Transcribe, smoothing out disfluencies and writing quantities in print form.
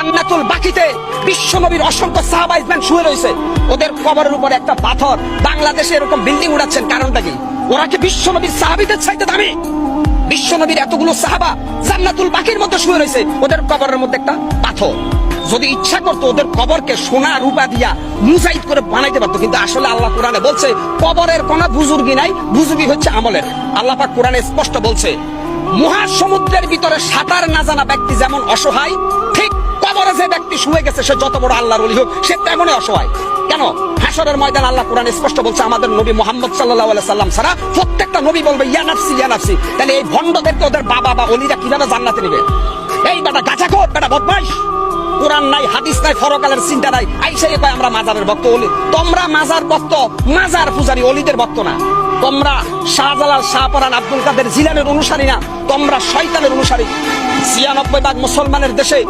জান্নাতুল বাকিতে বিশ্বনবীর অসংখ্য সাহাবা ইজমান শুয়ে রয়েছে, ওদের কবরের উপরে একটা পাথর। বাংলাদেশে এরকম বিল্ডিং উড়াচ্ছেন, কারণটা কি? ওরা কি বিশ্বনবীর সাহাবীদের চাইতে দামি? বিশ্বনবীর এতগুলো সাহাবা জান্নাতুল বাকির মধ্যে শুয়ে রয়েছে, ওদের কবরের মধ্যে একটা পাথর। যদি ইচ্ছা করতো ওদের কবরকে সোনা রূপা দিয়া মুজাইদ করে বানাইতে পারতো, কিন্তু আসলে আল্লাহ কোরআনে বলছে কবরের কোনো বুজুর্গি নাই, বুজুর্গি হচ্ছে আমলের। আল্লাহ পাক কোরআনে স্পষ্ট বলছে, মহাসমুদ্রের ভিতরে সাঁতার না জানা ব্যক্তি যেমন অসহায়, ঠিক কবরে যে ব্যক্তি শুয়ে গেছে সে যত বড় আল্লাহর ওলি হোক সে তেমনই অসহায়। কেন? হাশরের ময়দান আল্লাহ কোরআনে স্পষ্ট বলছে আমাদের নবী মুহাম্মদ সাল্লাল্লাহু আলাইহি সাল্লাম ছাড়া প্রত্যেকটা নবী বলবে ইয়া নাফসি ইয়া নাফসি। তাহলে এই ভণ্ডদেরকে ওদের বাবা বা ওলিরা কিভাবে জান্নাতে নেবে? এই বেটা গাঁজাখোর, বেটা বদমাইশ, কোরআন নাই, হাদিস নাই, ফরকালের চিন্তা নাই, আইসাই কয় আমরা মাজারের ভক্ত। ওলি তোমরা মাজার ভক্ত, মাজার পূজারী, ওলিদের ভক্ত না। তোমরা শাহজালাল, শাহপরান, আব্দুল কাদের জিলানের অনুসারী না, তোমরা শয়তানের অনুসারী। ৯৬ ভাগ মুসলমানের দেশে